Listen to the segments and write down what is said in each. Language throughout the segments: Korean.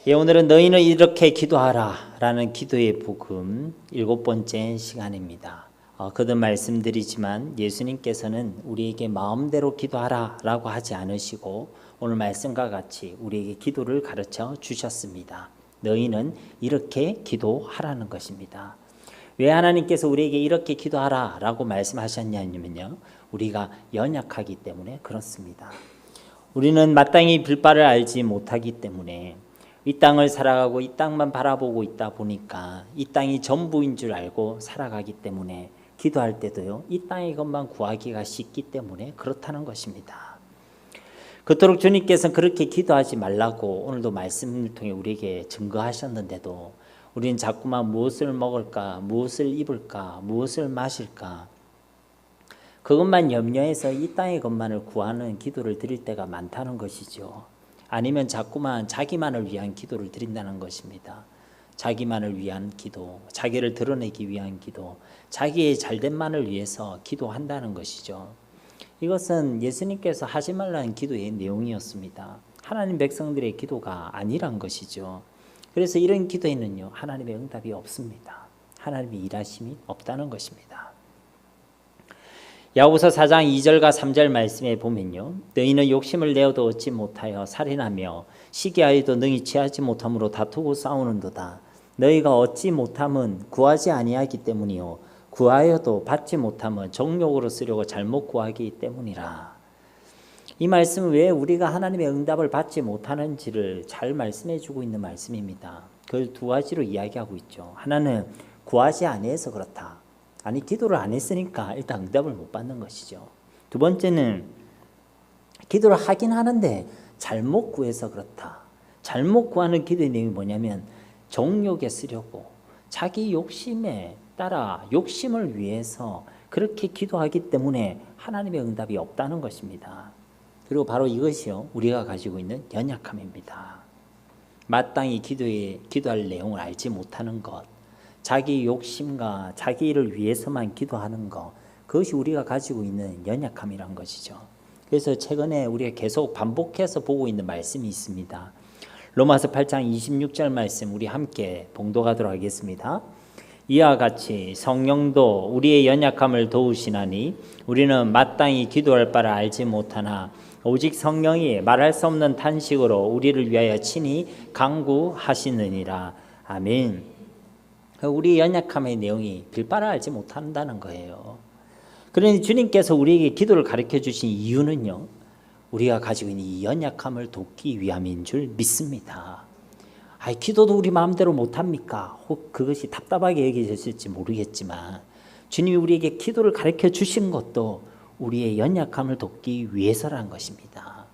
예, 오늘은 너희는 이렇게 기도하라 라는 기도의 복음 7번째 시간입니다. 거듭 말씀드리지만 예수님께서는 우리에게 마음대로 기도하라 라고 하지 않으시고 오늘 말씀과 같이 우리에게 기도를 가르쳐 주셨습니다. 너희는 이렇게 기도하라는 것입니다. 왜 하나님께서 우리에게 이렇게 기도하라 라고 말씀하셨냐면요, 우리가 연약하기 때문에 그렇습니다. 우리는 마땅히 빌바를 알지 못하기 때문에 이 땅을 살아가고 이 땅만 바라보고 있다 보니까 이 땅이 전부인 줄 알고 살아가기 때문에 기도할 때도요, 이 땅의 것만 구하기가 쉽기 때문에 그렇다는 것입니다. 그토록 주님께서는 그렇게 기도하지 말라고 오늘도 말씀을 통해 우리에게 증거하셨는데도 우리는 자꾸만 무엇을 먹을까, 무엇을 입을까, 무엇을 마실까, 그것만 염려해서 이 땅의 것만을 구하는 기도를 드릴 때가 많다는 것이죠. 아니면 자꾸만 자기만을 위한 기도를 드린다는 것입니다. 자기만을 위한 기도, 자기를 드러내기 위한 기도, 자기의 잘됨만을 위해서 기도한다는 것이죠. 이것은 예수님께서 하지 말라는 기도의 내용이었습니다. 하나님 백성들의 기도가 아니란 것이죠. 그래서 이런 기도에는요, 하나님의 응답이 없습니다. 하나님의 일하심이 없다는 것입니다. 야고보서 4장 2절과 3절 말씀에 보면요, 너희는 욕심을 내어도 얻지 못하여 살인하며 시기하여도 능히 취하지 못함으로 다투고 싸우는도다. 너희가 얻지 못함은 구하지 아니하기 때문이요 구하여도 받지 못함은 정욕으로 쓰려고 잘못 구하기 때문이라. 이 말씀은 왜 우리가 하나님의 응답을 받지 못하는지를 잘 말씀해 주고 있는 말씀입니다. 그걸 두 가지로 이야기하고 있죠. 하나는 구하지 아니해서 그렇다. 아니, 기도를 안 했으니까 일단 응답을 못 받는 것이죠. 두 번째는 기도를 하긴 하는데 잘못 구해서 그렇다. 잘못 구하는 기도의 내용이 뭐냐면 정욕에 쓰려고 자기 욕심에 따라 욕심을 위해서 그렇게 기도하기 때문에 하나님의 응답이 없다는 것입니다. 그리고 바로 이것이요, 우리가 가지고 있는 연약함입니다. 마땅히 기도할 내용을 알지 못하는 것, 자기 욕심과 자기 일을 위해서만 기도하는 것, 그것이 우리가 가지고 있는 연약함이란 것이죠. 그래서 최근에 우리가 계속 반복해서 보고 있는 말씀이 있습니다. 로마서 8장 26절 말씀 우리 함께 봉독하도록 하겠습니다. 이와 같이 성령도 우리의 연약함을 도우시나니 우리는 마땅히 기도할 바를 알지 못하나 오직 성령이 말할 수 없는 탄식으로 우리를 위하여 친히 간구하시느니라. 아멘. 우리 연약함의 내용이 빌바를 알지 못한다는 거예요. 그러니 주님께서 우리에게 기도를 가르쳐 주신 이유는요, 우리가 가지고 있는 이 연약함을 돕기 위함인 줄 믿습니다. 기도도 우리 마음대로 못합니까? 혹 그것이 답답하게 여겨졌을지 모르겠지만 주님이 우리에게 기도를 가르쳐 주신 것도 우리의 연약함을 돕기 위해서라는 것입니다.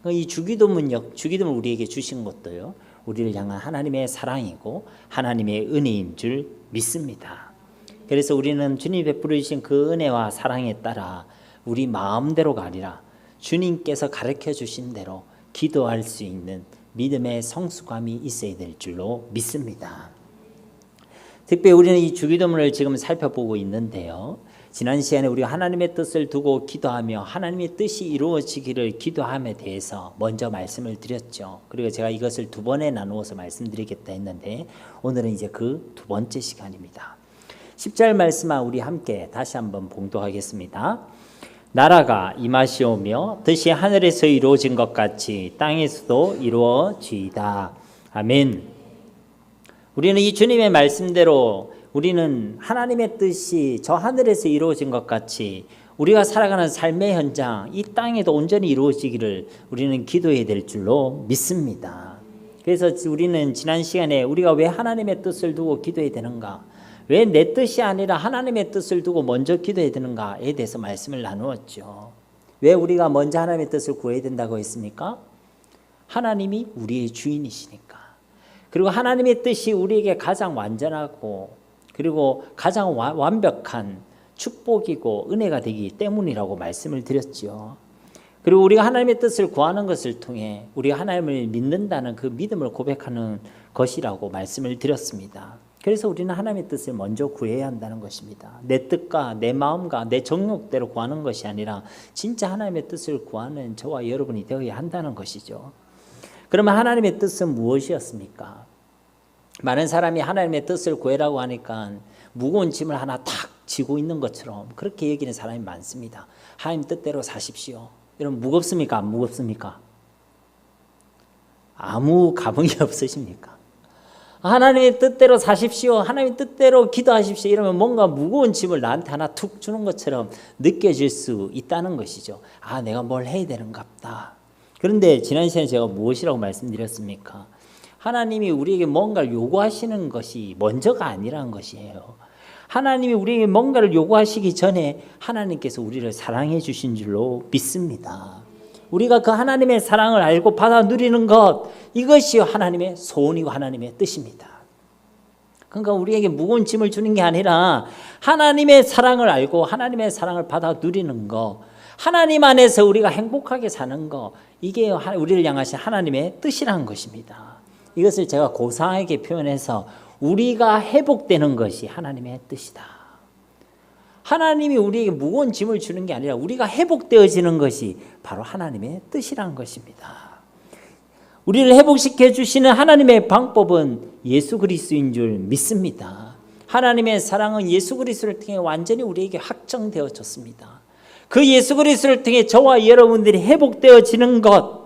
이 주기도문을 우리에게 주신 것도요, 우리를 향한 하나님의 사랑이고 하나님의 은혜인 줄 믿습니다. 그래서 우리는 주님이 베풀어 주신 그 은혜와 사랑에 따라 우리 마음대로가 아니라 주님께서 가르쳐 주신 대로 기도할 수 있는 믿음의 성숙함이 있어야 될 줄로 믿습니다. 특별히 우리는 이 주기도문을 지금 살펴보고 있는데요, 지난 시간에 우리가 하나님의 뜻을 두고 기도하며 하나님의 뜻이 이루어지기를 기도함에 대해서 먼저 말씀을 드렸죠. 그리고 제가 이것을 두 번에 나누어서 말씀드리겠다 했는데 오늘은 이제 그 두 번째 시간입니다. 10절 말씀만 우리 함께 다시 한번 봉독하겠습니다. 나라가 임하시오며 뜻이 하늘에서 이루어진 것 같이 땅에서도 이루어지이다. 아멘. 우리는 이 주님의 말씀대로 우리는 하나님의 뜻이 저 하늘에서 이루어진 것 같이 우리가 살아가는 삶의 현장, 이 땅에도 온전히 이루어지기를 우리는 기도해야 될 줄로 믿습니다. 그래서 우리는 지난 시간에 우리가 왜 하나님의 뜻을 두고 기도해야 되는가, 왜 내 뜻이 아니라 하나님의 뜻을 두고 먼저 기도해야 되는가에 대해서 말씀을 나누었죠. 왜 우리가 먼저 하나님의 뜻을 구해야 된다고 했습니까? 하나님이 우리의 주인이시니까. 그리고 하나님의 뜻이 우리에게 가장 완전하고 그리고 가장 완벽한 축복이고 은혜가 되기 때문이라고 말씀을 드렸죠. 그리고 우리가 하나님의 뜻을 구하는 것을 통해 우리가 하나님을 믿는다는 그 믿음을 고백하는 것이라고 말씀을 드렸습니다. 그래서 우리는 하나님의 뜻을 먼저 구해야 한다는 것입니다. 내 뜻과 내 마음과 내 정욕대로 구하는 것이 아니라 진짜 하나님의 뜻을 구하는 저와 여러분이 되어야 한다는 것이죠. 그러면 하나님의 뜻은 무엇이었습니까? 많은 사람이 하나님의 뜻을 구해라고 하니까 무거운 짐을 하나 탁 지고 있는 것처럼 그렇게 여기는 사람이 많습니다. 하나님 뜻대로 사십시오. 여러분 무겁습니까? 안 무겁습니까? 아무 감흥이 없으십니까? 하나님의 뜻대로 사십시오. 하나님의 뜻대로 기도하십시오. 이러면 뭔가 무거운 짐을 나한테 하나 툭 주는 것처럼 느껴질 수 있다는 것이죠. 아, 내가 뭘 해야 되는갑다. 그런데 지난 시간에 제가 무엇이라고 말씀드렸습니까? 하나님이 우리에게 뭔가를 요구하시는 것이 먼저가 아니라는 것이에요. 하나님이 우리에게 뭔가를 요구하시기 전에 하나님께서 우리를 사랑해 주신 줄로 믿습니다. 우리가 그 하나님의 사랑을 알고 받아 누리는 것, 이것이 하나님의 소원이고 하나님의 뜻입니다. 그러니까 우리에게 무거운 짐을 주는 게 아니라 하나님의 사랑을 알고 하나님의 사랑을 받아 누리는 것, 하나님 안에서 우리가 행복하게 사는 것, 이게 우리를 향하신 하나님의 뜻이라는 것입니다. 이것을 제가 고상하게 표현해서 우리가 회복되는 것이 하나님의 뜻이다. 하나님이 우리에게 무거운 짐을 주는 게 아니라 우리가 회복되어지는 것이 바로 하나님의 뜻이라는 것입니다. 우리를 회복시켜 주시는 하나님의 방법은 예수 그리스도인 줄 믿습니다. 하나님의 사랑은 예수 그리스도를 통해 완전히 우리에게 확정되어졌습니다. 그 예수 그리스도를 통해 저와 여러분들이 회복되어지는 것,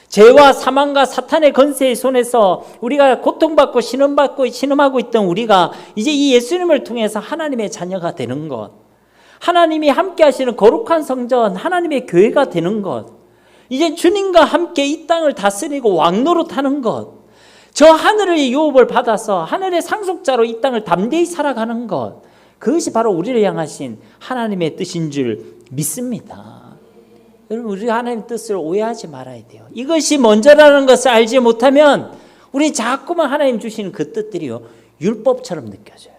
죄와 사망과 사탄의 권세의 손에서 우리가 고통받고 신음하고 있던 우리가 이제 이 예수님을 통해서 하나님의 자녀가 되는 것, 하나님이 함께 하시는 거룩한 성전, 하나님의 교회가 되는 것, 이제 주님과 함께 이 땅을 다스리고 왕노릇하는 것, 저 하늘의 유업을 받아서 하늘의 상속자로 이 땅을 담대히 살아가는 것, 그것이 바로 우리를 향하신 하나님의 뜻인 줄 믿습니다. 여러분, 우리 하나님의 뜻을 오해하지 말아야 돼요. 이것이 먼저라는 것을 알지 못하면 우리 자꾸만 하나님 주시는 그 뜻들이요, 율법처럼 느껴져요.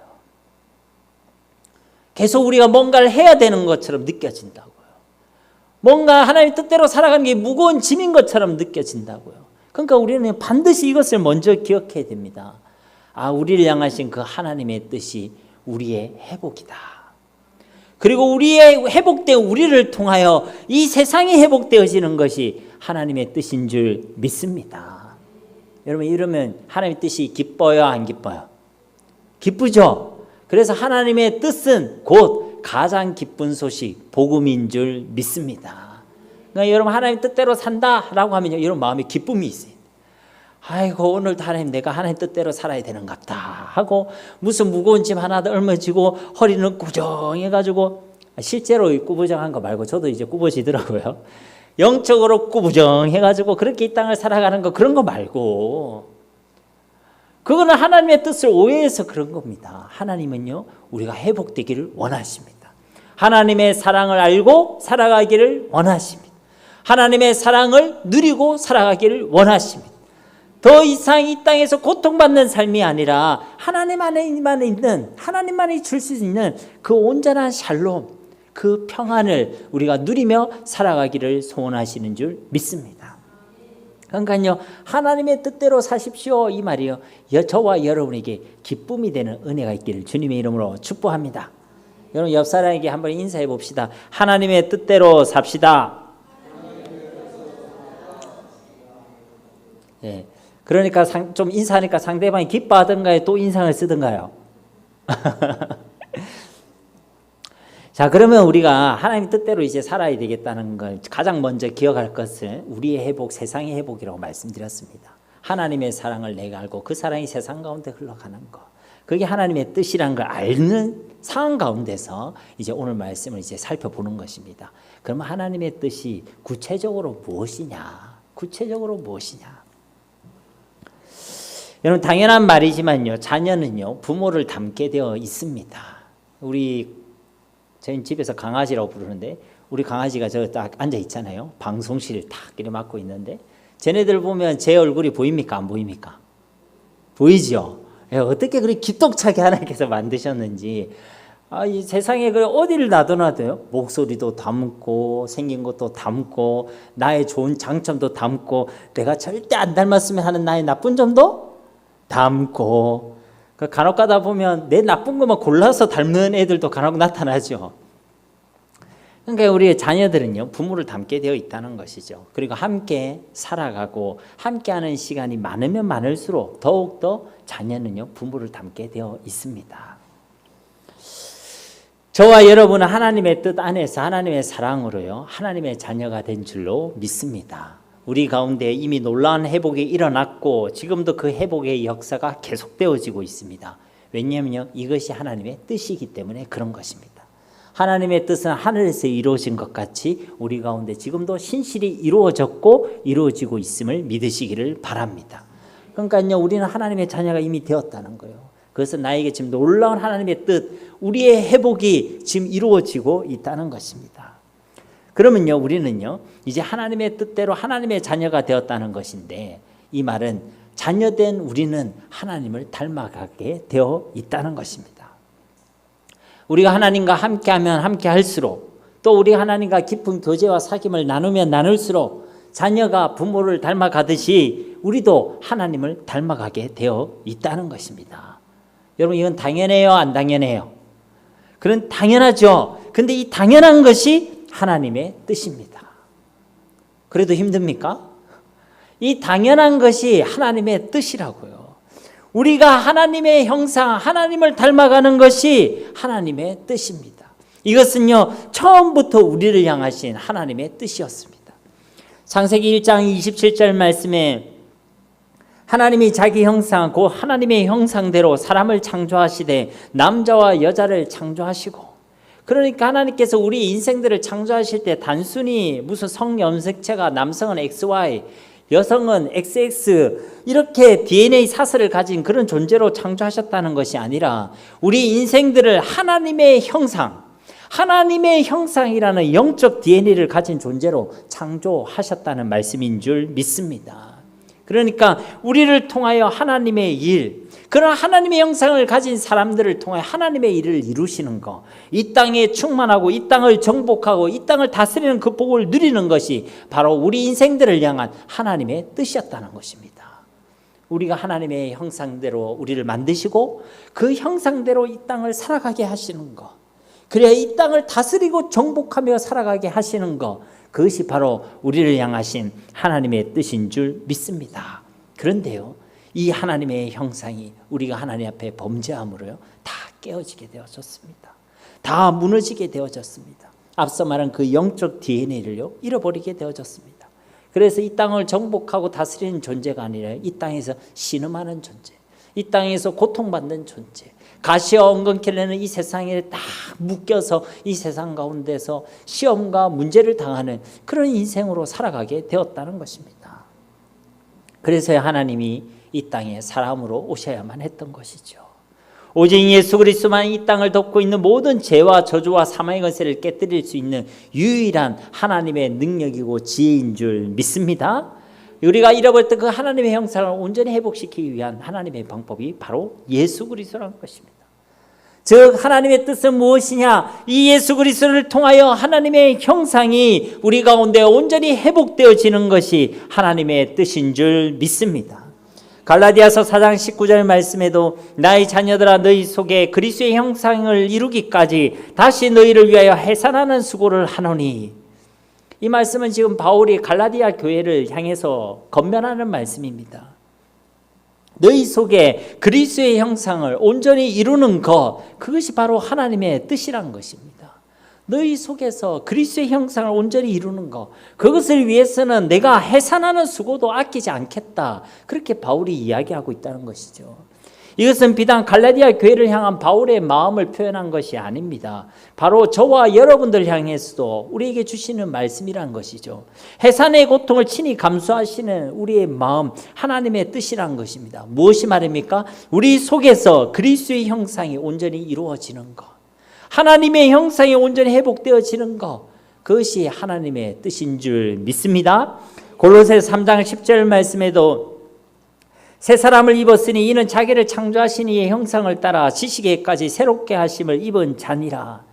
계속 우리가 뭔가를 해야 되는 것처럼 느껴진다고요. 뭔가 하나님의 뜻대로 살아가는 게 무거운 짐인 것처럼 느껴진다고요. 그러니까 우리는 반드시 이것을 먼저 기억해야 됩니다. 아, 우리를 향하신 그 하나님의 뜻이 우리의 회복이다. 그리고 우리의 회복된 우리를 통하여 이 세상이 회복되어지는 것이 하나님의 뜻인 줄 믿습니다. 여러분, 이러면 하나님의 뜻이 기뻐요, 안 기뻐요? 기쁘죠? 그래서 하나님의 뜻은 곧 가장 기쁜 소식, 복음인 줄 믿습니다. 그러니까 여러분, 하나님 뜻대로 산다라고 하면요, 여러분 마음에 기쁨이 있어요. 아이고, 오늘도 하나님, 내가 하나님 뜻대로 살아야 되는갑다 하고 무슨 무거운 짐 하나 더 얼마지고 허리는 꾸부정해가지고, 실제로 꾸부정한 거 말고 저도 이제 꾸부지더라고요. 영적으로 꾸부정해가지고 그렇게 이 땅을 살아가는 거, 그런 거 말고, 그거는 하나님의 뜻을 오해해서 그런 겁니다. 하나님은요, 우리가 회복되기를 원하십니다. 하나님의 사랑을 알고 살아가기를 원하십니다. 하나님의 사랑을 누리고 살아가기를 원하십니다. 더 이상 이 땅에서 고통받는 삶이 아니라 하나님 안에만 있는, 하나님만이 줄 수 있는 그 온전한 샬롬, 그 평안을 우리가 누리며 살아가기를 소원하시는 줄 믿습니다. 그러니까요, 하나님의 뜻대로 사십시오, 이 말이요, 저와 여러분에게 기쁨이 되는 은혜가 있기를 주님의 이름으로 축복합니다. 여러분, 옆 사람에게 한번 인사해 봅시다. 하나님의 뜻대로 삽시다. 예. 그러니까 좀 인사하니까 상대방이 기뻐하던가요? 또 인상을 쓰던가요? 자, 그러면 우리가 하나님 뜻대로 이제 살아야 되겠다는 걸 가장 먼저 기억할 것은 우리의 회복, 세상의 회복이라고 말씀드렸습니다. 하나님의 사랑을 내가 알고 그 사랑이 세상 가운데 흘러가는 것, 그게 하나님의 뜻이라는 걸 알는 상황 가운데서 이제 오늘 말씀을 이제 살펴보는 것입니다. 그러면 하나님의 뜻이 구체적으로 무엇이냐? 구체적으로 무엇이냐? 여러분, 당연한 말이지만요, 자녀는요, 부모를 닮게 되어 있습니다. 저희 집에서 강아지라고 부르는데, 우리 강아지가 저 딱 앉아 있잖아요. 방송실을 탁 이렇게 맡고 있는데, 쟤네들 보면 제 얼굴이 보입니까? 안 보입니까? 보이죠? 어떻게 그렇게 기똥차게 하나님께서 만드셨는지. 이 세상에 어디를 놔둬놔도요, 목소리도 닮고 생긴 것도 닮고 나의 좋은 장점도 닮고 내가 절대 안 닮았으면 하는 나의 나쁜 점도 닮고, 간혹 가다 보면 내 나쁜 것만 골라서 닮는 애들도 간혹 나타나죠. 그러니까 우리의 자녀들은요, 부모를 닮게 되어 있다는 것이죠. 그리고 함께 살아가고 함께하는 시간이 많으면 많을수록 더욱더 자녀는요, 부모를 닮게 되어 있습니다. 저와 여러분은 하나님의 뜻 안에서 하나님의 사랑으로요, 하나님의 자녀가 된 줄로 믿습니다. 우리 가운데 이미 놀라운 회복이 일어났고 지금도 그 회복의 역사가 계속되어지고 있습니다. 왜냐하면요, 이것이 하나님의 뜻이기 때문에 그런 것입니다. 하나님의 뜻은 하늘에서 이루어진 것 같이 우리 가운데 지금도 신실히 이루어졌고 이루어지고 있음을 믿으시기를 바랍니다. 그러니까요, 우리는 하나님의 자녀가 이미 되었다는 거예요. 그것은 나에게 지금 놀라운 하나님의 뜻, 우리의 회복이 지금 이루어지고 있다는 것입니다. 그러면요, 우리는요, 이제 하나님의 뜻대로 하나님의 자녀가 되었다는 것인데, 이 말은 자녀된 우리는 하나님을 닮아가게 되어 있다는 것입니다. 우리가 하나님과 함께하면 함께할수록, 또 우리 하나님과 깊은 교제와 사귐을 나누면 나눌수록 자녀가 부모를 닮아가듯이 우리도 하나님을 닮아가게 되어 있다는 것입니다. 여러분, 이건 당연해요, 안 당연해요? 그런 당연하죠. 근데 이 당연한 것이 하나님의 뜻입니다. 그래도 힘듭니까? 이 당연한 것이 하나님의 뜻이라고요. 우리가 하나님의 형상, 하나님을 닮아가는 것이 하나님의 뜻입니다. 이것은요, 처음부터 우리를 향하신 하나님의 뜻이었습니다. 창세기 1장 27절 말씀에 하나님이 자기 형상, 곧 하나님의 형상대로 사람을 창조하시되 남자와 여자를 창조하시고, 그러니까 하나님께서 우리 인생들을 창조하실 때 단순히 무슨 성염색체가 남성은 XY, 여성은 XX 이렇게 DNA 사슬을 가진 그런 존재로 창조하셨다는 것이 아니라 우리 인생들을 하나님의 형상, 하나님의 형상이라는 영적 DNA를 가진 존재로 창조하셨다는 말씀인 줄 믿습니다. 그러니까 우리를 통하여 하나님의 일, 그런 하나님의 형상을 가진 사람들을 통해 하나님의 일을 이루시는 것, 이 땅에 충만하고 이 땅을 정복하고 이 땅을 다스리는 그 복을 누리는 것이 바로 우리 인생들을 향한 하나님의 뜻이었다는 것입니다. 우리가 하나님의 형상대로 우리를 만드시고 그 형상대로 이 땅을 살아가게 하시는 것, 그래야 이 땅을 다스리고 정복하며 살아가게 하시는 것, 그것이 바로 우리를 향하신 하나님의 뜻인 줄 믿습니다. 그런데요, 이 하나님의 형상이 우리가 하나님 앞에 범죄함으로요, 다 깨어지게 되어졌습니다. 다 무너지게 되어졌습니다. 앞서 말한 그 영적 DNA를요, 잃어버리게 되어졌습니다. 그래서 이 땅을 정복하고 다스리는 존재가 아니라 이 땅에서 신음하는 존재, 이 땅에서 고통받는 존재, 가시와 엉겅퀴를 내는 이 세상에 딱 묶여서 이 세상 가운데서 시험과 문제를 당하는 그런 인생으로 살아가게 되었다는 것입니다. 그래서 하나님이 이 땅에 사람으로 오셔야만 했던 것이죠. 오직 예수 그리스도만 이 땅을 덮고 있는 모든 죄와 저주와 사망의 권세를 깨뜨릴 수 있는 유일한 하나님의 능력이고 지혜인 줄 믿습니다. 우리가 잃어버렸던 그 하나님의 형상을 온전히 회복시키기 위한 하나님의 방법이 바로 예수 그리스도라는 것입니다. 즉 하나님의 뜻은 무엇이냐? 이 예수 그리스도를 통하여 하나님의 형상이 우리 가운데 온전히 회복되어지는 것이 하나님의 뜻인 줄 믿습니다. 갈라디아서 4장 19절 말씀에도 나의 자녀들아 너희 속에 그리스도의 형상을 이루기까지 다시 너희를 위하여 해산하는 수고를 하노니, 이 말씀은 지금 바울이 갈라디아 교회를 향해서 권면하는 말씀입니다. 너희 속에 그리스도의 형상을 온전히 이루는 것, 그것이 바로 하나님의 뜻이란 것입니다. 너희 속에서 그리스도의 형상을 온전히 이루는 것, 그것을 위해서는 내가 해산하는 수고도 아끼지 않겠다, 그렇게 바울이 이야기하고 있다는 것이죠. 이것은 비단 갈라디아 교회를 향한 바울의 마음을 표현한 것이 아닙니다. 바로 저와 여러분들 향해서도 우리에게 주시는 말씀이란 것이죠. 해산의 고통을 친히 감수하시는 우리의 마음, 하나님의 뜻이란 것입니다. 무엇이 말입니까? 우리 속에서 그리스도의 형상이 온전히 이루어지는 것, 하나님의 형상이 온전히 회복되어지는 것, 그것이 하나님의 뜻인 줄 믿습니다. 골로새서 3장 10절 말씀에도 새 사람을 입었으니 이는 자기를 창조하신 이의 형상을 따라 지식에까지 새롭게 하심을 입은 자니라.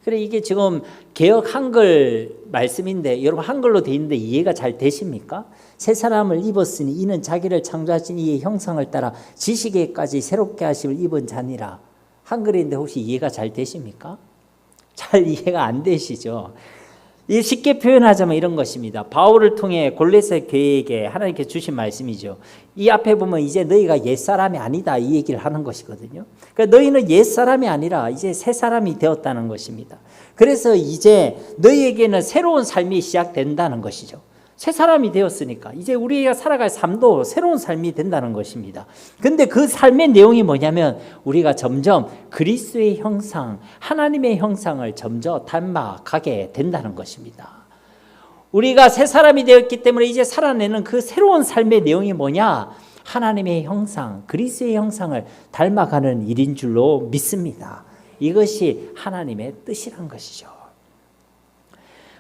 그래, 이게 지금 개역 한글 말씀인데 여러분 한글로 돼 있는데 이해가 잘 되십니까? 새 사람을 입었으니 이는 자기를 창조하신 이의 형상을 따라 지식에까지 새롭게 하심을 입은 자니라. 한글인데 혹시 이해가 잘 되십니까? 잘 이해가 안 되시죠? 이 쉽게 표현하자면 이런 것입니다. 바울을 통해 골로새 교회에게 하나님께 주신 말씀이죠. 이 앞에 보면 이제 너희가 옛사람이 아니다 이 얘기를 하는 것이거든요. 그러니까 너희는 옛사람이 아니라 이제 새사람이 되었다는 것입니다. 그래서 이제 너희에게는 새로운 삶이 시작된다는 것이죠. 새 사람이 되었으니까 이제 우리가 살아갈 삶도 새로운 삶이 된다는 것입니다. 근데 그 삶의 내용이 뭐냐면 우리가 점점 그리스도의 형상, 하나님의 형상을 점점 닮아가게 된다는 것입니다. 우리가 새 사람이 되었기 때문에 이제 살아내는 그 새로운 삶의 내용이 뭐냐? 하나님의 형상, 그리스도의 형상을 닮아가는 일인 줄로 믿습니다. 이것이 하나님의 뜻이란 것이죠.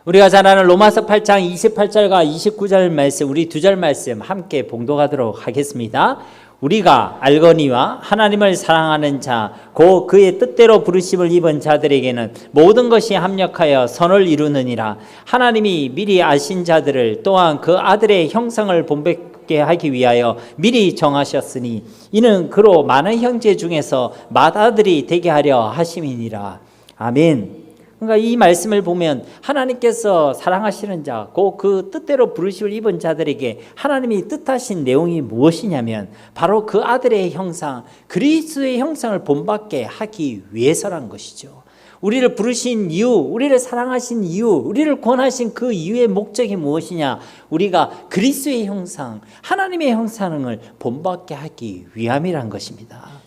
우리가 잘 아는 로마서 8장 28절과 29절 말씀, 우리 두 절 말씀 함께 봉독하도록 하겠습니다. 우리가 알거니와 하나님을 사랑하는 자, 곧 그의 뜻대로 부르심을 입은 자들에게는 모든 것이 합력하여 선을 이루느니라. 하나님이 미리 아신 자들을 또한 그 아들의 형상을 본받게 하기 위하여 미리 정하셨으니 이는 그로 많은 형제 중에서 맏아들이 되게 하려 하심이니라. 아멘. 그러니까 이 말씀을 보면 하나님께서 사랑하시는 자, 그 뜻대로 부르심을 입은 자들에게 하나님이 뜻하신 내용이 무엇이냐면 바로 그 아들의 형상, 그리스도의 형상을 본받게 하기 위해서란 것이죠. 우리를 부르신 이유, 우리를 사랑하신 이유, 우리를 구원하신 그 이유의 목적이 무엇이냐? 우리가 그리스도의 형상, 하나님의 형상을 본받게 하기 위함이란 것입니다.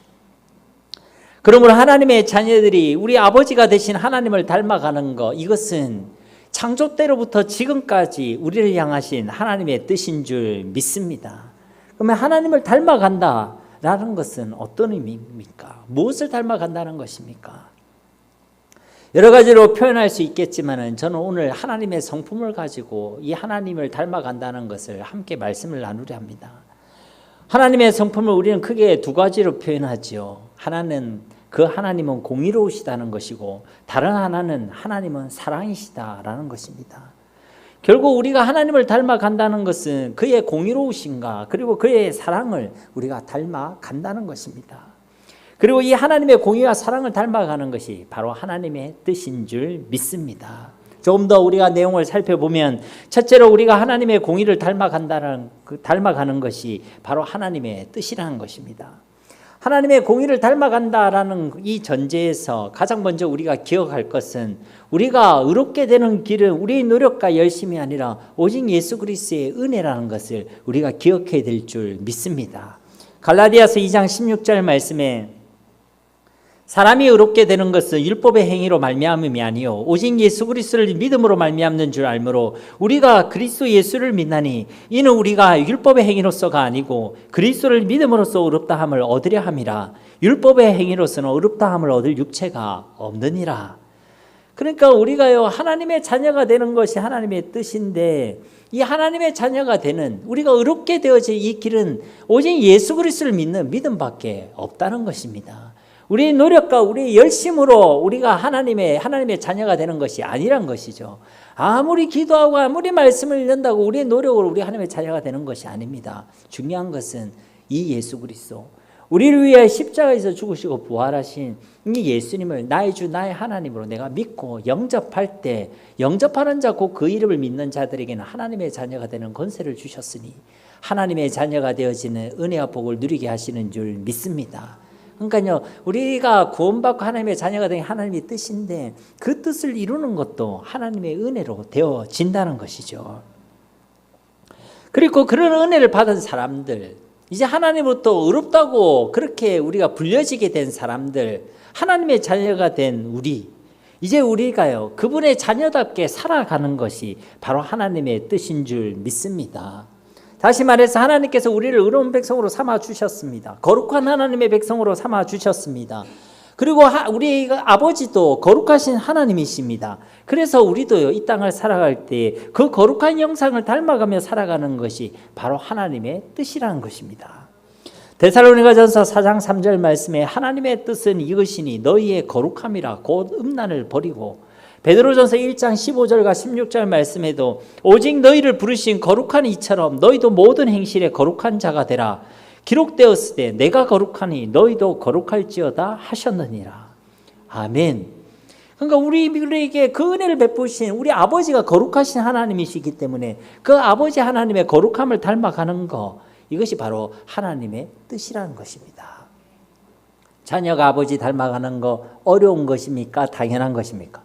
그러므로 하나님의 자녀들이 우리 아버지가 되신 하나님을 닮아가는 것, 이것은 창조 때로부터 지금까지 우리를 향하신 하나님의 뜻인 줄 믿습니다. 그러면 하나님을 닮아간다라는 것은 어떤 의미입니까? 무엇을 닮아간다는 것입니까? 여러 가지로 표현할 수 있겠지만 저는 오늘 하나님의 성품을 가지고 이 하나님을 닮아간다는 것을 함께 말씀을 나누려 합니다. 하나님의 성품을 우리는 크게 두 가지로 표현하지요. 하나는 그 하나님은 공의로우시다는 것이고 다른 하나는 하나님은 사랑이시다라는 것입니다. 결국 우리가 하나님을 닮아간다는 것은 그의 공의로우신가 그리고 그의 사랑을 우리가 닮아간다는 것입니다. 그리고 이 하나님의 공의와 사랑을 닮아가는 것이 바로 하나님의 뜻인 줄 믿습니다. 조금 더 우리가 내용을 살펴보면 첫째로 우리가 하나님의 공의를 닮아가는 것이 바로 하나님의 뜻이라는 것입니다. 하나님의 공의를 닮아간다라는 이 전제에서 가장 먼저 우리가 기억할 것은 우리가 의롭게 되는 길은 우리의 노력과 열심이 아니라 오직 예수 그리스도의 은혜라는 것을 우리가 기억해야 될 줄 믿습니다. 갈라디아서 2장 16절 말씀에 사람이 의롭게 되는 것은 율법의 행위로 말미암음이 아니요 오직 예수 그리스도를 믿음으로 말미암는 줄 알므로 우리가 그리스도 예수를 믿나니 이는 우리가 율법의 행위로서가 아니고 그리스도를 믿음으로써 의롭다함을 얻으려 함이라. 율법의 행위로서는 의롭다함을 얻을 육체가 없느니라. 그러니까 우리가요 하나님의 자녀가 되는 것이 하나님의 뜻인데 이 하나님의 자녀가 되는 우리가 의롭게 되어질 이 길은 오직 예수 그리스도를 믿는 믿음밖에 없다는 것입니다. 우리의 노력과 우리의 열심으로 우리가 하나님의 자녀가 되는 것이 아니란 것이죠. 아무리 기도하고 아무리 말씀을 읽는다고 우리의 노력으로 우리 하나님의 자녀가 되는 것이 아닙니다. 중요한 것은 이 예수 그리스도, 우리를 위해 십자가에서 죽으시고 부활하신 이 예수님을 나의 주 나의 하나님으로 내가 믿고 영접할 때 영접하는 자 곧 그 이름을 믿는 자들에게는 하나님의 자녀가 되는 권세를 주셨으니 하나님의 자녀가 되어지는 은혜와 복을 누리게 하시는 줄 믿습니다. 그러니까요 우리가 구원받고 하나님의 자녀가 된 하나님의 뜻인데 그 뜻을 이루는 것도 하나님의 은혜로 되어진다는 것이죠. 그리고 그런 은혜를 받은 사람들, 이제 하나님으로부터 의롭다고 그렇게 우리가 불려지게 된 사람들, 하나님의 자녀가 된 우리, 이제 우리가요 그분의 자녀답게 살아가는 것이 바로 하나님의 뜻인 줄 믿습니다. 다시 말해서 하나님께서 우리를 의로운 백성으로 삼아 주셨습니다. 거룩한 하나님의 백성으로 삼아 주셨습니다. 그리고 우리 아버지도 거룩하신 하나님이십니다. 그래서 우리도요 이 땅을 살아갈 때 그 거룩한 형상을 닮아가며 살아가는 것이 바로 하나님의 뜻이라는 것입니다. 데살로니가전서 4장 3절 말씀에 하나님의 뜻은 이것이니 너희의 거룩함이라 곧 음란을 버리고, 베드로전서 1장 15절과 16절 말씀에도 오직 너희를 부르신 거룩한 이처럼 너희도 모든 행실에 거룩한 자가 되라. 기록되었을 때 내가 거룩하니 너희도 거룩할지어다 하셨느니라. 아멘. 그러니까 우리에게 그 은혜를 베푸신 우리 아버지가 거룩하신 하나님이시기 때문에 그 아버지 하나님의 거룩함을 닮아가는 것, 이것이 바로 하나님의 뜻이라는 것입니다. 자녀가 아버지 닮아가는 거 어려운 것입니까? 당연한 것입니까?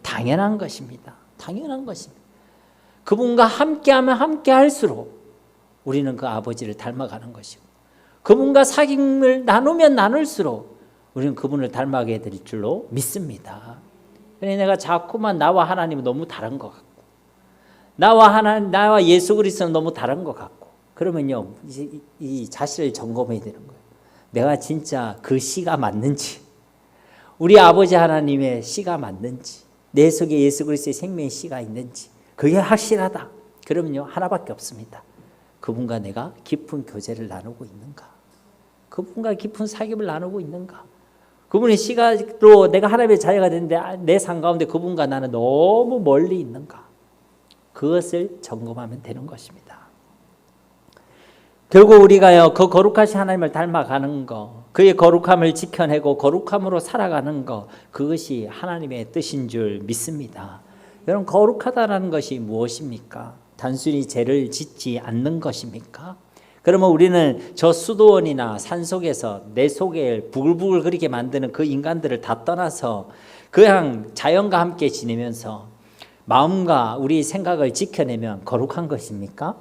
당연한 것입니다. 당연한 것입니다. 그분과 함께하면 함께할수록 우리는 그 아버지를 닮아가는 것이고, 그분과 사귐을 나누면 나눌수록 우리는 그분을 닮아가게 될 줄로 믿습니다. 그래서 내가 자꾸만 나와 하나님은 너무 다른 것 같고, 나와 예수 그리스도는 너무 다른 것 같고, 그러면요, 이 자신을 점검해야 되는 거예요. 내가 진짜 그 씨가 맞는지, 우리 아버지 하나님의 씨가 맞는지, 내 속에 예수 그리스도의 생명의 씨가 있는지, 그게 확실하다. 그러면요, 하나밖에 없습니다. 그분과 내가 깊은 교제를 나누고 있는가? 그분과 깊은 사귐을 나누고 있는가? 그분의 씨가로 내가 하나님의 자녀가 됐는데 내 삶 가운데 그분과 나는 너무 멀리 있는가? 그것을 점검하면 되는 것입니다. 결국 우리가요, 그 거룩하신 하나님을 닮아가는 것, 그의 거룩함을 지켜내고 거룩함으로 살아가는 것, 그것이 하나님의 뜻인 줄 믿습니다. 여러분, 거룩하다는 것이 무엇입니까? 단순히 죄를 짓지 않는 것입니까? 그러면 우리는 저 수도원이나 산속에서 내 속에 부글부글 그리게 만드는 그 인간들을 다 떠나서 그냥 자연과 함께 지내면서 마음과 우리 생각을 지켜내면 거룩한 것입니까?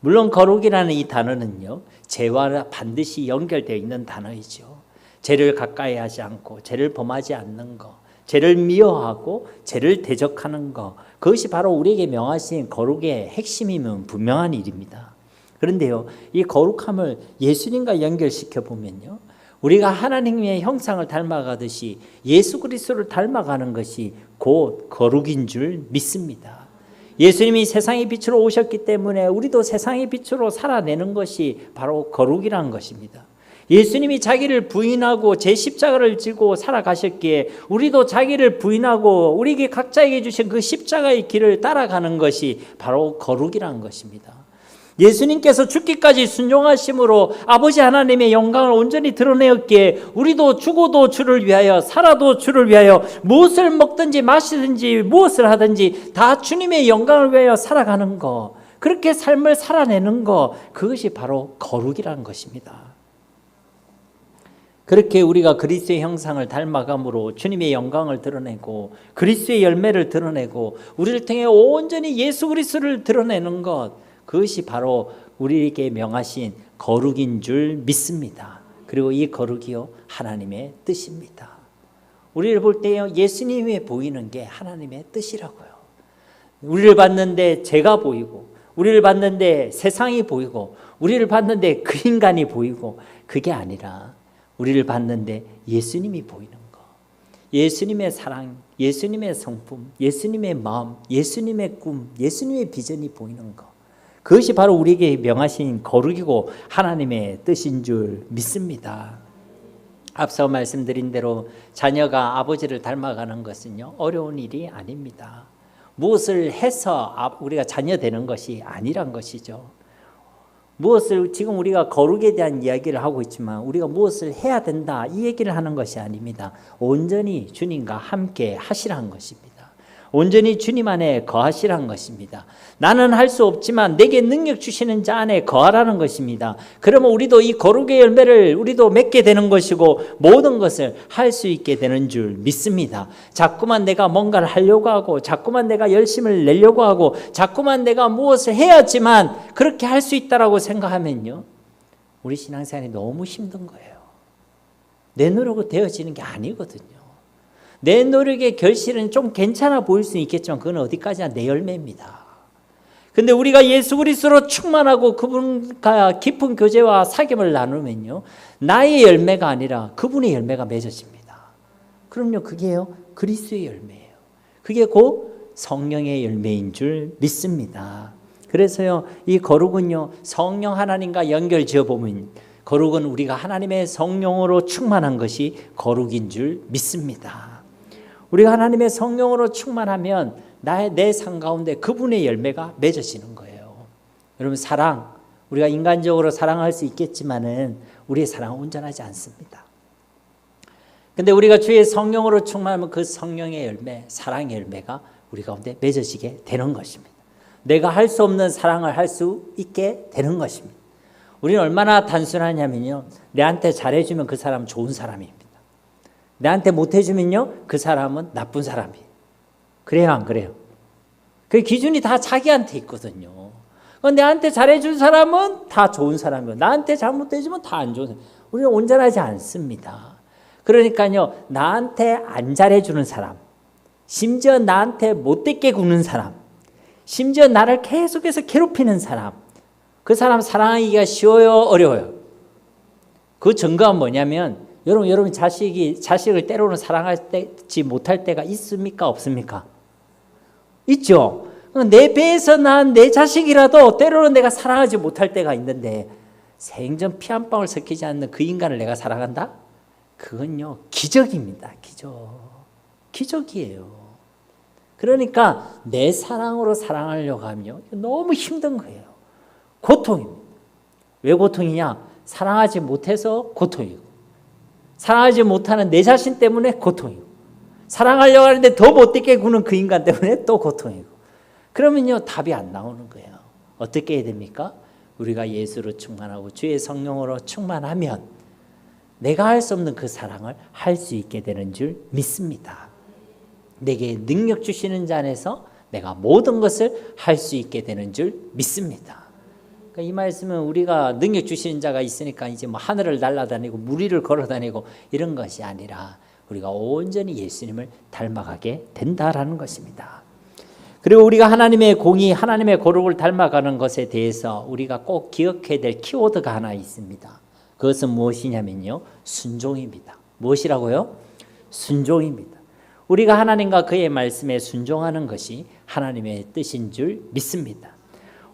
물론 거룩이라는 이 단어는요, 죄와 반드시 연결되어 있는 단어이죠. 죄를 가까이 하지 않고 죄를 범하지 않는 것, 죄를 미워하고 죄를 대적하는 것, 그것이 바로 우리에게 명하신 거룩의 핵심이면 분명한 일입니다. 그런데요, 이 거룩함을 예수님과 연결시켜 보면요, 우리가 하나님의 형상을 닮아가듯이 예수 그리스도를 닮아가는 것이 곧 거룩인 줄 믿습니다. 예수님이 세상의 빛으로 오셨기 때문에 우리도 세상의 빛으로 살아내는 것이 바로 거룩이라는 것입니다. 예수님이 자기를 부인하고 제 십자가를 지고 살아가셨기에 우리도 자기를 부인하고 우리에게 각자에게 주신 그 십자가의 길을 따라가는 것이 바로 거룩이라는 것입니다. 예수님께서 죽기까지 순종하심으로 아버지 하나님의 영광을 온전히 드러내었기에 우리도 죽어도 주를 위하여 살아도 주를 위하여 무엇을 먹든지 마시든지 무엇을 하든지 다 주님의 영광을 위하여 살아가는 것, 그렇게 삶을 살아내는 것, 그것이 바로 거룩이라는 것입니다. 그렇게 우리가 그리스도의 형상을 닮아감으로 주님의 영광을 드러내고 그리스도의 열매를 드러내고 우리를 통해 온전히 예수 그리스도를 드러내는 것, 그것이 바로 우리에게 명하신 거룩인 줄 믿습니다. 그리고 이 거룩이요, 하나님의 뜻입니다. 우리를 볼 때요, 예수님이 보이는 게 하나님의 뜻이라고요. 우리를 봤는데 죄가 보이고, 우리를 봤는데 세상이 보이고, 우리를 봤는데 그 인간이 보이고, 그게 아니라 우리를 봤는데 예수님이 보이는 것, 예수님의 사랑, 예수님의 성품, 예수님의 마음, 예수님의 꿈, 예수님의 비전이 보이는 것, 그것이 바로 우리에게 명하신 거룩이고 하나님의 뜻인 줄 믿습니다. 앞서 말씀드린 대로 자녀가 아버지를 닮아가는 것은요, 어려운 일이 아닙니다. 무엇을 해서 우리가 자녀 되는 것이 아니란 것이죠. 무엇을, 지금 우리가 거룩에 대한 이야기를 하고 있지만 우리가 무엇을 해야 된다, 이 얘기를 하는 것이 아닙니다. 온전히 주님과 함께 하시라는 것입니다. 온전히 주님 안에 거하시라는 것입니다. 나는 할 수 없지만 내게 능력 주시는 자 안에 거하라는 것입니다. 그러면 우리도 이 거룩의 열매를 우리도 맺게 되는 것이고 모든 것을 할 수 있게 되는 줄 믿습니다. 자꾸만 내가 뭔가를 하려고 하고 자꾸만 내가 열심을 내려고 하고 자꾸만 내가 무엇을 해야지만 그렇게 할 수 있다라고 생각하면요, 우리 신앙생활이 너무 힘든 거예요. 내 노력으로 되어지는 게 아니거든요. 내 노력의 결실은 좀 괜찮아 보일 수는 있겠지만 그건 어디까지나 내 열매입니다. 근데 우리가 예수 그리스도로 충만하고 그분과 깊은 교제와 사귐을 나누면요, 나의 열매가 아니라 그분의 열매가 맺어집니다. 그럼요, 그게요, 그리스도의 열매예요. 그게 곧 성령의 열매인 줄 믿습니다. 그래서요, 이 거룩은요, 성령 하나님과 연결 지어보면 거룩은 우리가 하나님의 성령으로 충만한 것이 거룩인 줄 믿습니다. 우리가 하나님의 성령으로 충만하면 내 삶 가운데 그분의 열매가 맺어지는 거예요. 여러분, 사랑, 우리가 인간적으로 사랑할 수 있겠지만은 우리의 사랑은 온전하지 않습니다. 근데 우리가 주의 성령으로 충만하면 그 성령의 열매, 사랑의 열매가 우리 가운데 맺어지게 되는 것입니다. 내가 할 수 없는 사랑을 할 수 있게 되는 것입니다. 우리는 얼마나 단순하냐면요, 내한테 잘해주면 그 사람은 좋은 사람입니다. 내한테 못해주면요, 그 사람은 나쁜 사람이에요. 그래요, 안 그래요? 그 기준이 다 자기한테 있거든요. 내한테 잘해준 사람은 다 좋은 사람이고, 나한테 잘못해주면 다 안 좋은 사람. 우리는 온전하지 않습니다. 그러니까요, 나한테 안 잘해주는 사람, 심지어 나한테 못되게 굽는 사람, 심지어 나를 계속해서 괴롭히는 사람, 그 사람 사랑하기가 쉬워요, 어려워요? 그 증거가 뭐냐면, 여러분 자식을 때로는 사랑하지 못할 때가 있습니까, 없습니까? 있죠. 내 배에서 난 내 자식이라도 때로는 내가 사랑하지 못할 때가 있는데, 생전 피 한 방울 섞이지 않는 그 인간을 내가 사랑한다? 그건요, 기적입니다. 기적이에요. 그러니까 내 사랑으로 사랑하려고 하면 너무 힘든 거예요. 고통입니다. 왜 고통이냐? 사랑하지 못해서 고통이고, 사랑하지 못하는 내 자신 때문에 고통이고, 사랑하려고 하는데 더 못되게 구는 그 인간 때문에 또 고통이고. 그러면요, 답이 안 나오는 거예요. 어떻게 해야 됩니까? 우리가 예수로 충만하고 주의 성령으로 충만하면 내가 할 수 없는 그 사랑을 할 수 있게 되는 줄 믿습니다. 내게 능력 주시는 자 안에서 내가 모든 것을 할 수 있게 되는 줄 믿습니다. 그러니까 이 말씀은 우리가 능력 주시는 자가 있으니까 이제 뭐 하늘을 날아다니고 물 위를 걸어다니고 이런 것이 아니라 우리가 온전히 예수님을 닮아가게 된다라는 것입니다. 그리고 우리가 하나님의 공의, 하나님의 거룩을 닮아가는 것에 대해서 우리가 꼭 기억해야 될 키워드가 하나 있습니다. 그것은 무엇이냐면요, 순종입니다. 무엇이라고요? 순종입니다. 우리가 하나님과 그의 말씀에 순종하는 것이 하나님의 뜻인 줄 믿습니다.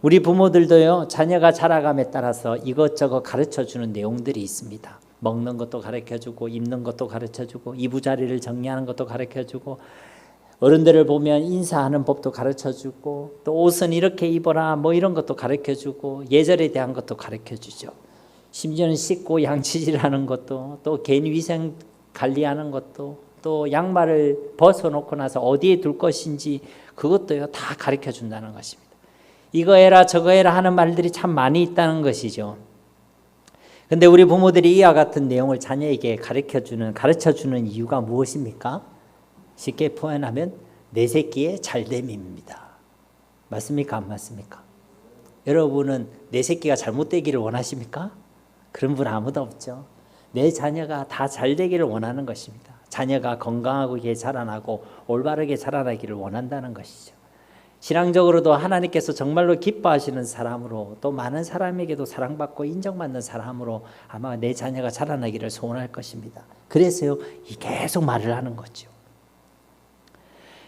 우리 부모들도요, 자녀가 자라감에 따라서 이것저것 가르쳐주는 내용들이 있습니다. 먹는 것도 가르쳐주고, 입는 것도 가르쳐주고, 이부자리를 정리하는 것도 가르쳐주고, 어른들을 보면 인사하는 법도 가르쳐주고, 또 옷은 이렇게 입어라 뭐 이런 것도 가르쳐주고, 예절에 대한 것도 가르쳐주죠. 심지어는 씻고 양치질하는 것도, 또 개인 위생 관리하는 것도, 또 양말을 벗어놓고 나서 어디에 둘 것인지 그것도요, 다 가르쳐준다는 것입니다. 이거 해라 저거 해라 하는 말들이 참 많이 있다는 것이죠. 근데 우리 부모들이 이와 같은 내용을 자녀에게 가르쳐주는 이유가 무엇입니까? 쉽게 표현하면 내 새끼의 잘됨입니다. 맞습니까? 안 맞습니까? 여러분은 내 새끼가 잘못되기를 원하십니까? 그런 분 아무도 없죠. 내 자녀가 다 잘되기를 원하는 것입니다. 자녀가 건강하게 자라나고 올바르게 자라나기를 원한다는 것이죠. 신앙적으로도 하나님께서 정말로 기뻐하시는 사람으로, 또 많은 사람에게도 사랑받고 인정받는 사람으로 아마 내 자녀가 자라나기를 소원할 것입니다. 그래서요, 계속 말을 하는 거죠.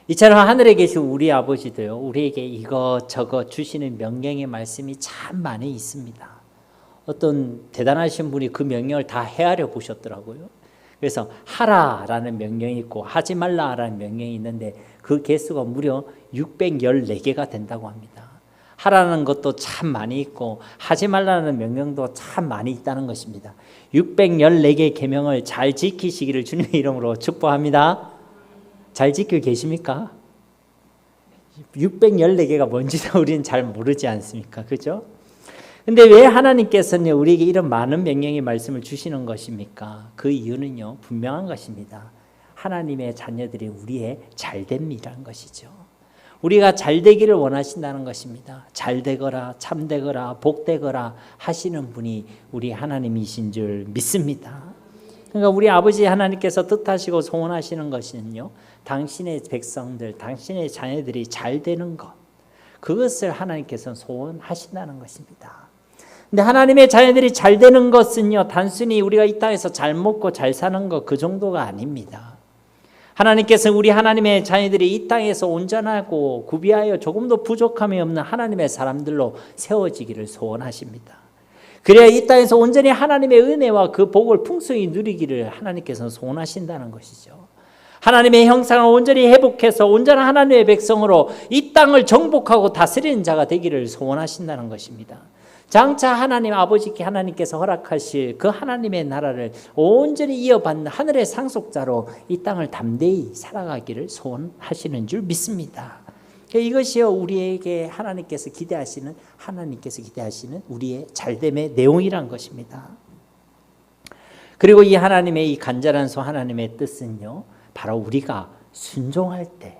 이처럼 하늘에 계신 우리 아버지도요, 우리에게 이것저것 주시는 명령의 말씀이 참 많이 있습니다. 어떤 대단하신 분이 그 명령을 다 헤아려 보셨더라고요. 그래서 하라라는 명령이 있고 하지 말라라는 명령이 있는데 그 개수가 무려 614개가 된다고 합니다. 하라는 것도 참 많이 있고 하지 말라는 명령도 참 많이 있다는 것입니다. 614개의 계명을 잘 지키시기를 주님의 이름으로 축복합니다. 잘 지키고 계십니까? 614개가 뭔지도 우리는 잘 모르지 않습니까? 그죠? 근데 왜 하나님께서는 우리에게 이런 많은 명령의 말씀을 주시는 것입니까? 그 이유는요, 분명한 것입니다. 하나님의 자녀들이 우리의 잘됨이라는 것이죠. 우리가 잘되기를 원하신다는 것입니다. 잘되거라, 참되거라, 복되거라 하시는 분이 우리 하나님이신 줄 믿습니다. 그러니까 우리 아버지 하나님께서 뜻하시고 소원하시는 것은요, 당신의 백성들, 당신의 자녀들이 잘 되는 것, 그것을 하나님께서 소원하신다는 것입니다. 근데 하나님의 자녀들이 잘 되는 것은요, 단순히 우리가 이 땅에서 잘 먹고 잘 사는 것 그 정도가 아닙니다. 하나님께서 우리 하나님의 자녀들이 이 땅에서 온전하고 구비하여 조금도 부족함이 없는 하나님의 사람들로 세워지기를 소원하십니다. 그래야 이 땅에서 온전히 하나님의 은혜와 그 복을 풍성히 누리기를 하나님께서 소원하신다는 것이죠. 하나님의 형상을 온전히 회복해서 온전한 하나님의 백성으로 이 땅을 정복하고 다스리는 자가 되기를 소원하신다는 것입니다. 장차 하나님 아버지께 하나님께서 허락하실 그 하나님의 나라를 온전히 이어받는 하늘의 상속자로 이 땅을 담대히 살아가기를 소원하시는 줄 믿습니다. 이것이요 우리에게 하나님께서 기대하시는 우리의 잘됨의 내용이란 것입니다. 그리고 이 하나님의 이 간절한 소 하나님의 뜻은요 바로 우리가 순종할 때,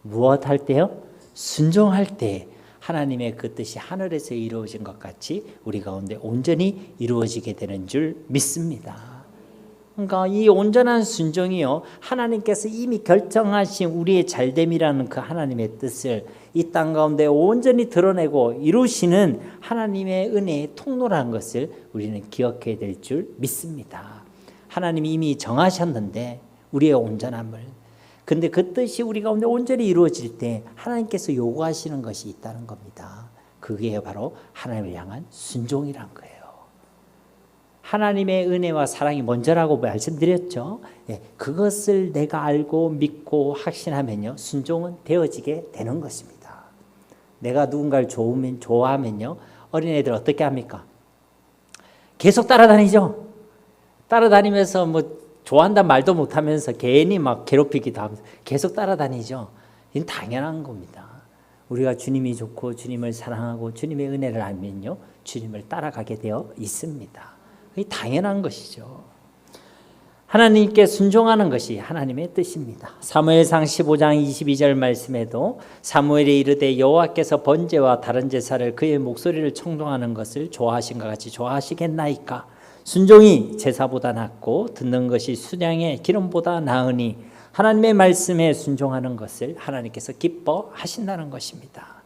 무엇 할 때요? 순종할 때 하나님의 그 뜻이 하늘에서 이루어진 것 같이 우리 가운데 온전히 이루어지게 되는 줄 믿습니다. 그러니까 이 온전한 순종이요 하나님께서 이미 결정하신 우리의 잘됨이라는 그 하나님의 뜻을 이 땅 가운데 온전히 드러내고 이루시는 하나님의 은혜의 통로라는 것을 우리는 기억해야 될 줄 믿습니다. 하나님이 이미 정하셨는데 우리의 온전함을, 근데 그 뜻이 우리 가운데 온전히 이루어질 때 하나님께서 요구하시는 것이 있다는 겁니다. 그게 바로 하나님을 향한 순종이란 거예요. 하나님의 은혜와 사랑이 먼저라고 말씀드렸죠. 그것을 내가 알고 믿고 확신하면요 순종은 되어지게 되는 것입니다. 내가 누군가를 좋아하면요 어린애들 어떻게 합니까? 계속 따라다니죠. 따라다니면서 뭐 좋아한다는 말도 못하면서 괜히 막 괴롭히기도 하면서 계속 따라다니죠. 이건 당연한 겁니다. 우리가 주님이 좋고 주님을 사랑하고 주님의 은혜를 알면요 주님을 따라가게 되어 있습니다. 이 당연한 것이죠. 하나님께 순종하는 것이 하나님의 뜻입니다. 사무엘상 15장 22절 말씀에도 사무엘이 이르되 여호와께서 번제와 다른 제사를 그의 목소리를 청종하는 것을 좋아하신것 같이 좋아하시겠나이까? 순종이 제사보다 낫고 듣는 것이 수량의 기름보다 나으니 하나님의 말씀에 순종하는 것을 하나님께서 기뻐하신다는 것입니다.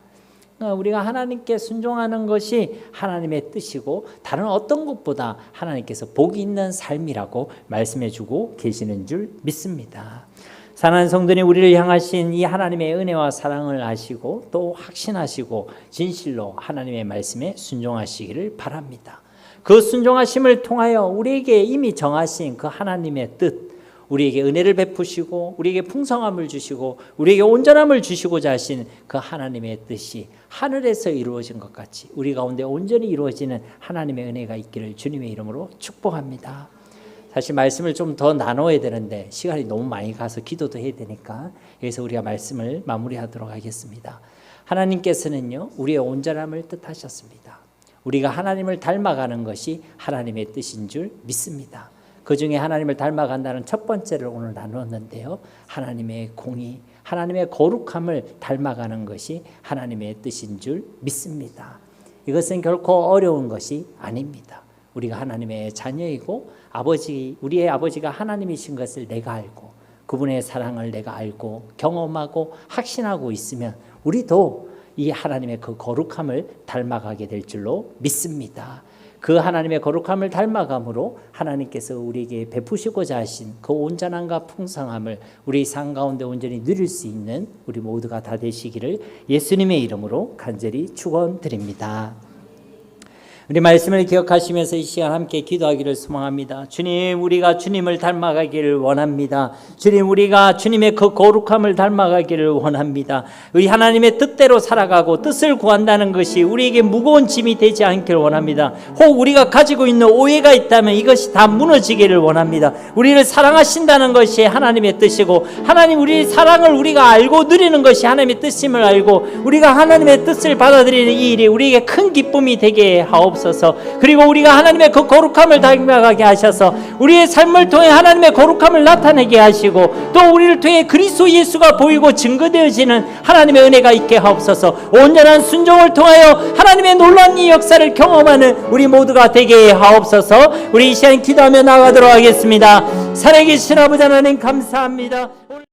우리가 하나님께 순종하는 것이 하나님의 뜻이고 다른 어떤 것보다 하나님께서 복이 있는 삶이라고 말씀해 주고 계시는 줄 믿습니다. 사랑하는 성도님, 우리를 향하신 이 하나님의 은혜와 사랑을 아시고 또 확신하시고 진실로 하나님의 말씀에 순종하시기를 바랍니다. 그 순종하심을 통하여 우리에게 이미 정하신 그 하나님의 뜻, 우리에게 은혜를 베푸시고 우리에게 풍성함을 주시고 우리에게 온전함을 주시고자 하신 그 하나님의 뜻이 하늘에서 이루어진 것 같이 우리 가운데 온전히 이루어지는 하나님의 은혜가 있기를 주님의 이름으로 축복합니다. 사실 말씀을 좀 더 나눠야 되는데 시간이 너무 많이 가서 기도도 해야 되니까 여기서 우리가 말씀을 마무리하도록 하겠습니다. 하나님께서는요 우리의 온전함을 뜻하셨습니다. 우리가 하나님을 닮아가는 것이 하나님의 뜻인 줄 믿습니다. 그 중에 하나님을 닮아간다는 첫 번째를 오늘 나누었는데요. 하나님의 공의, 하나님의 거룩함을 닮아가는 것이 하나님의 뜻인 줄 믿습니다. 이것은 결코 어려운 것이 아닙니다. 우리가 하나님의 자녀이고 우리의 아버지가 하나님이신 것을 내가 알고 그분의 사랑을 내가 알고 경험하고 확신하고 있으면 우리도 이 하나님의 그 거룩함을 닮아가게 될 줄로 믿습니다. 그 하나님의 거룩함을 닮아감으로 하나님께서 우리에게 베푸시고자 하신 그 온전함과 풍성함을 우리 삶 가운데 온전히 누릴 수 있는 우리 모두가 다 되시기를 예수님의 이름으로 간절히 축원드립니다. 우리 말씀을 기억하시면서 이 시간 함께 기도하기를 소망합니다. 주님, 우리가 주님을 닮아가기를 원합니다. 주님, 우리가 주님의 그 거룩함을 닮아가기를 원합니다. 우리 하나님의 뜻대로 살아가고 뜻을 구한다는 것이 우리에게 무거운 짐이 되지 않기를 원합니다. 혹 우리가 가지고 있는 오해가 있다면 이것이 다 무너지기를 원합니다. 우리를 사랑하신다는 것이 하나님의 뜻이고 하나님 우리의 사랑을 우리가 알고 누리는 것이 하나님의 뜻임을 알고 우리가 하나님의 뜻을 받아들이는 이 일이 우리에게 큰 기쁨이 되게 하옵소서. 그리고 우리가 하나님의 그 거룩함을 닮아가게 하셔서 우리의 삶을 통해 하나님의 거룩함을 나타내게 하시고 또 우리를 통해 그리스도 예수가 보이고 증거되어지는 하나님의 은혜가 있게 하옵소서. 온전한 순종을 통하여 하나님의 놀라운 이 역사를 경험하는 우리 모두가 되게 하옵소서. 우리 이 시간 기도하며 나가도록 하겠습니다. 살아계신 아버지 하나님 감사합니다.